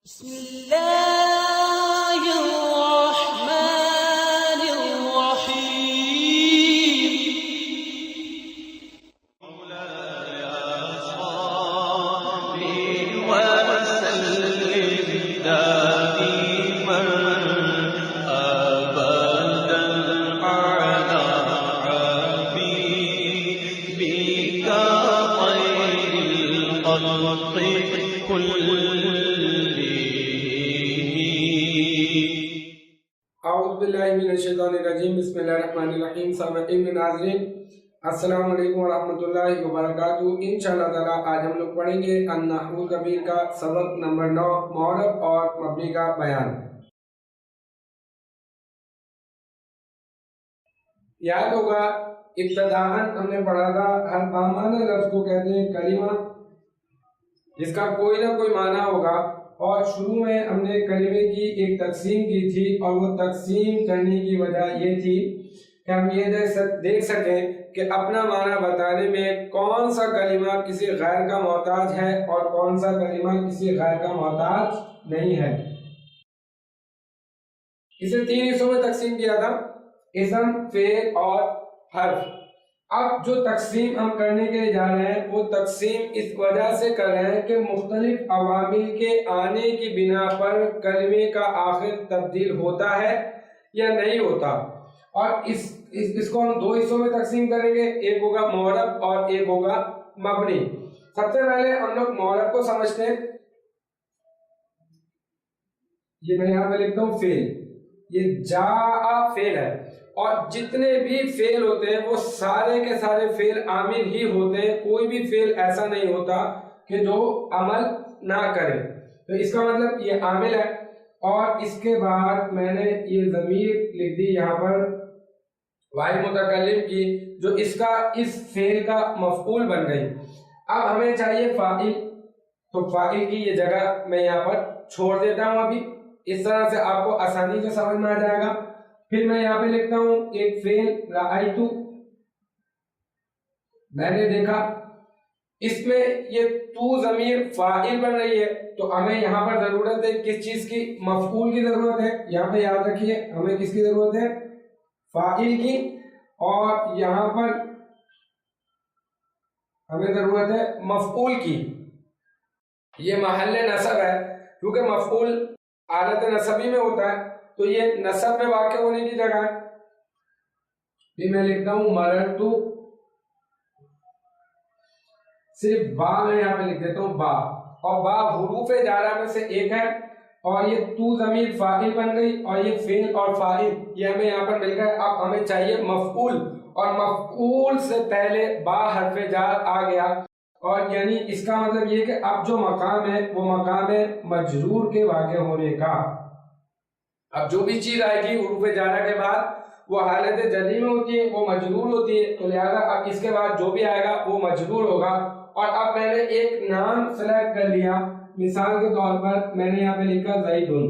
بسم الله الرحمن الرحيم مولاي صل وسلم دائما أبدا على حبيبك خير الخلق كلهم. اعوذ باللہ من الشیطان الرجیم. بسم اللہ الرحمن الرحیم. سامعین ناظرین السلام علیکم ورحمۃ اللہ وبرکاتہ. انشاءاللہ تعالی آج ہم لوگ پڑھیں گے النحو الکبیر کا سبق نمبر 9 معرب اور مبنی کا بیان. یاد ہوگا ابتداءً ہم نے پڑھا تھا البامانہ لفظ کو کہتے ہیں کلمہ جس کا کوئی نہ کوئی معنی ہوگا، اور شروع میں ہم نے کلمے کی ایک تقسیم کی تھی، اور وہ تقسیم کرنے کی وجہ یہ تھی کہ ہم یہ دیکھ سکیں کہ اپنا معنی بتانے میں کون سا کلمہ کسی غیر کا محتاج ہے اور کون سا کلمہ کسی غیر کا محتاج نہیں ہے. اسے 3 حصوں میں تقسیم کیا تھا: اسم، فعل اور حرف. اب جو تقسیم ہم کرنے کے لیے جا رہے ہیں وہ تقسیم اس وجہ سے کر رہے ہیں کہ مختلف عوامل کے آنے کی بنا پر کلمے کا آخر تبدیل ہوتا ہے یا نہیں ہوتا، اور اس کو ہم 2 حصوں میں تقسیم کریں گے. ایک ہوگا معرب اور ایک ہوگا مبنی. سب سے پہلے ہم لوگ معرب کو سمجھتے ہیں. یہ میں یہاں پہ لکھتا ہوں فعل. یہ جاء فعل ہے، اور جتنے بھی فعل ہوتے ہیں وہ سارے کے سارے فعل عامل ہی ہوتے ہیں. کوئی بھی فعل ایسا نہیں ہوتا کہ جو عمل نہ کرے. تو اس کا مطلب یہ عامل ہے. اور اس کے بعد میں نے یہ ضمیر لکھ دی یہاں پر واحد متکلم کی، جو اس فعل کا مفعول بن گئی. اب ہمیں چاہیے فاعل، تو فاعل کی یہ جگہ میں یہاں پر چھوڑ دیتا ہوں. ابھی اس طرح سے آپ کو آسانی سے سمجھ میں آ جائے گا. پھر میں یہاں پہ لکھتا ہوں ایک فعل رأیتو، میں نے دیکھا. اس میں یہ تو ضمیر فاعل بن رہی ہے، تو ہمیں یہاں پر ضرورت ہے کس چیز کی؟ مفعول کی ضرورت ہے. یہاں پہ یاد رکھیے ہمیں کس کی ضرورت ہے؟ فاعل کی. اور یہاں پر ہمیں ضرورت ہے مفعول کی. یہ محل نصب ہے، کیونکہ مفعول حالت نصبی میں ہوتا ہے، تو یہ نصب میں واقع ہونے کی جگہ ہے. پھر میں لکھتا ہوں مررتو. صرف با میں یہاں پہ لکھ دیتا ہوں با، اور با حروف جارہ میں سے ایک ہے، اور یہ تو ضمیر فاعل بن گئی، اور یہ فعل اور فاعل یہ ہمیں یہاں پر مل گئے. اب ہمیں چاہیے مفعول، اور مفعول سے پہلے با حرف جار آ گیا، اور یعنی اس کا مطلب یہ کہ اب جو مقام ہے وہ مقام ہے مجرور کے واقع ہونے کا. اب جو بھی چیز آئے گی حروف جارہ کے بعد وہ حالت جری میں ہوتی ہے، وہ مجرور ہوتی ہے، تو لہذا اب اس کے بعد جو بھی آئے گا وہ مجرور ہوگا. اور اب میں نے ایک نام سلیکٹ کر لیا. مثال کے طور پر میں نے یہاں پہ لکھا زیدن.